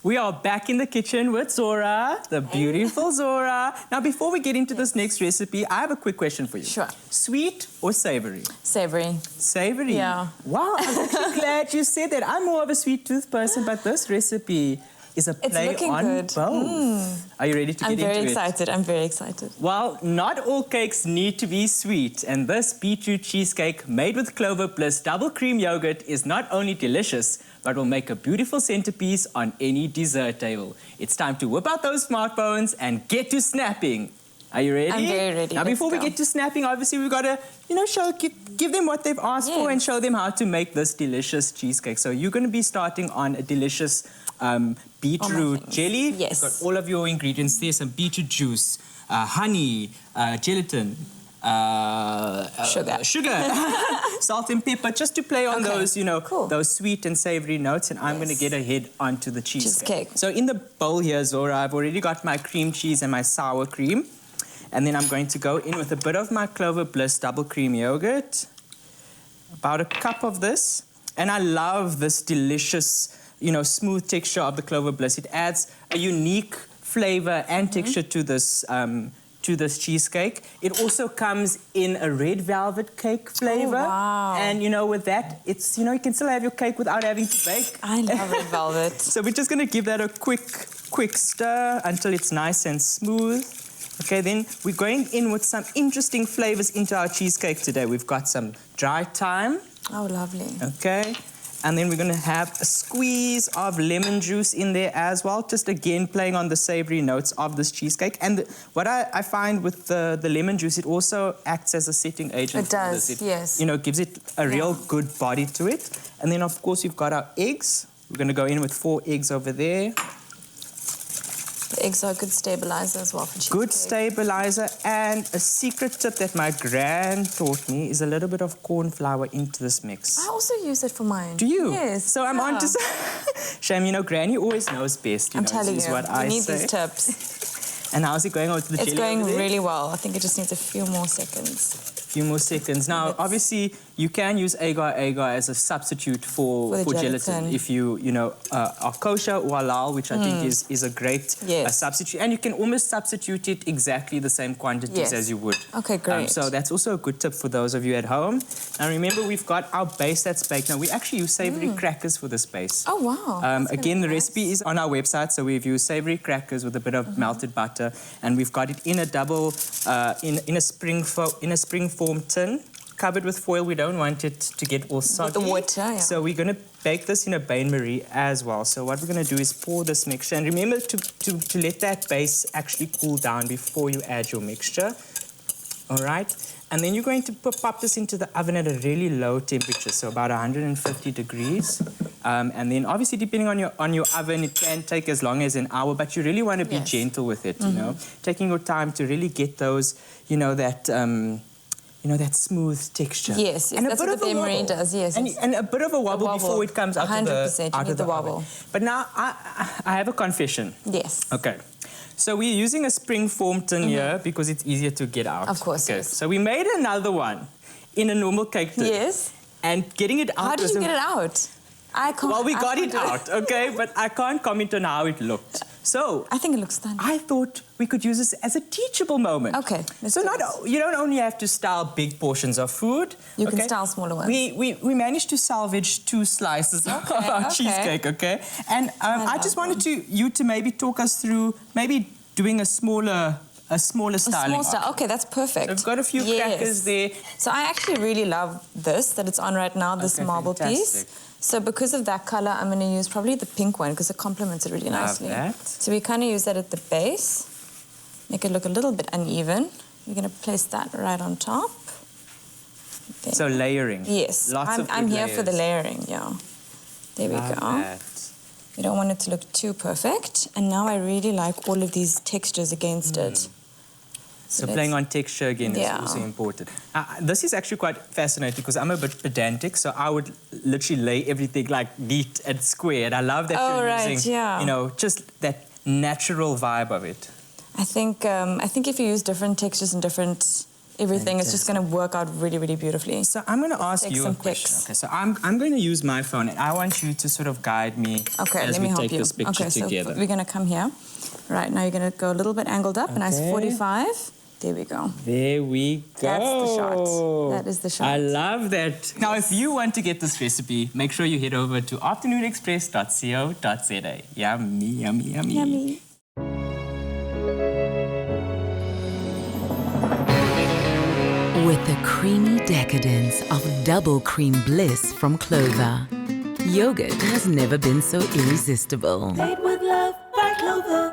We are back in the kitchen with Zora, the beautiful Zora. Now, before we get into this next recipe, I have a quick question for you. Sure. Sweet or savory? Savory. Savory? Yeah. Wow, I'm actually glad you said that. I'm more of a sweet tooth person, but this recipe is a play on good. both. Are you ready to get into it? I'm very excited. I'm very excited. Well, not all cakes need to be sweet, and this beetroot cheesecake made with Clover Bliss double cream yogurt is not only delicious, but will make a beautiful centerpiece on any dessert table. It's time to whip out those smartphones and get to snapping. Are you ready? I'm very ready. Now, before we get to snapping, obviously we've got to, give them what they've asked for and show them how to make this delicious cheesecake. So you're going to be starting on a delicious beetroot jelly. Yes. You've got all of your ingredients there, some beetroot juice, honey, gelatin, sugar, salt and pepper, just to play on those, those sweet and savory notes. And I'm going to get ahead onto the cheesecake. So in the bowl here, Zora, I've already got my cream cheese and my sour cream. And then I'm going to go in with a bit of my Clover Bliss double cream yogurt, about a cup of this. And I love this delicious, smooth texture of the Clover Bliss. It adds a unique flavor and texture to this cheesecake. It also comes in a red velvet cake flavor. Oh, wow. And, with that, it's, you can still have your cake without having to bake. I love red velvet. So we're just going to give that a quick stir until it's nice and smooth. Okay, then we're going in with some interesting flavors into our cheesecake today. We've got some dry thyme. Oh, lovely. Okay. And then we're going to have a squeeze of lemon juice in there as well, just again playing on the savory notes of this cheesecake. And what I find with the lemon juice, it also acts as a setting agent. It does, yes. Gives it a real good body to it. And then, of course, we've got our eggs. We're going to go in with 4 eggs over there. The eggs are a good stabilizer as well for cheesecake. Good stabilizer, and a secret tip that my gran taught me is a little bit of corn flour into this mix. I also use it for mine. Do you? Yes. So I'm on to... Shame, Granny always knows best. I'm telling you, what you need say. these tips. And how's it going on with the jelly? It's going really well. I think it just needs a few more seconds. Few more seconds. Now, obviously, you can use agar as a substitute for gelatin if you are kosher or halal, which I think is a great substitute. And you can almost substitute it exactly the same quantities as you would. Okay, great. So that's also a good tip for those of you at home. Now, remember, we've got our base that's baked. Now, we actually use savory crackers for this base. Oh, wow. Again, the recipe is on our website, so we've used savory crackers with a bit of melted butter, and we've got it in a double, in a spring form tin, covered with foil. We don't want it to get all soggy. With the water, yeah. So we're going to bake this in a bain-marie as well. So what we're going to do is pour this mixture, and remember to let that base actually cool down before you add your mixture. All right? And then you're going to pop this into the oven at a really low temperature, so about 150 degrees. And then obviously, depending on your oven, it can take as long as an hour, but you really want to be gentle with it, taking your time to really get those, that smooth texture. Yes, and that's what the bain-marie does, yes. And a bit of a wobble before it comes out 100%, of the wobble. oven. But now, I have a confession. Yes. Okay. So we're using a spring form tin here because it's easier to get out. Of course, okay. yes. So we made another one in a normal cake tin. Yes. And getting it out How did you get it out? I can't. Well, we got it out, okay? But I can't comment on how it looked. So I think it looks stunning. I thought we could use this as a teachable moment. Okay. So you don't only have to style big portions of food. You can style smaller ones. We managed to salvage 2 slices of our cheesecake, okay? And I just wanted you to maybe talk us through maybe doing a smaller styling. Okay, that's perfect. So we've got a few crackers there. So I actually really love this that it's on right now, this marble piece. So because of that color, I'm going to use probably the pink one because it complements it really nicely. Love that. So we kind of use that at the base, make it look a little bit uneven. We're going to place that right on top. There. So layering. Yes. I'm here for the layering, yeah. There we go. That. We don't want it to look too perfect. And now I really like all of these textures against it. So playing on texture again is also important. This is actually quite fascinating because I'm a bit pedantic, so I would literally lay everything like neat and square. And I love that you're using, just that natural vibe of it. I think if you use different textures and different everything. It's just going to work out really, really beautifully. So I'm going to ask you a question. Okay, so I'm going to use my phone, and I want you to sort of guide me as we take this picture together. So we're going to come here. Right, now you're going to go a little bit angled up, a nice 45. There we go. There we go. That's the shot. That is the shot. I love that. Now, if you want to get this recipe, make sure you head over to afternoonexpress.co.za. Yummy, yummy, yummy. Yummy. With the creamy decadence of double cream bliss from Clover, yogurt has never been so irresistible. Made with love by Clover.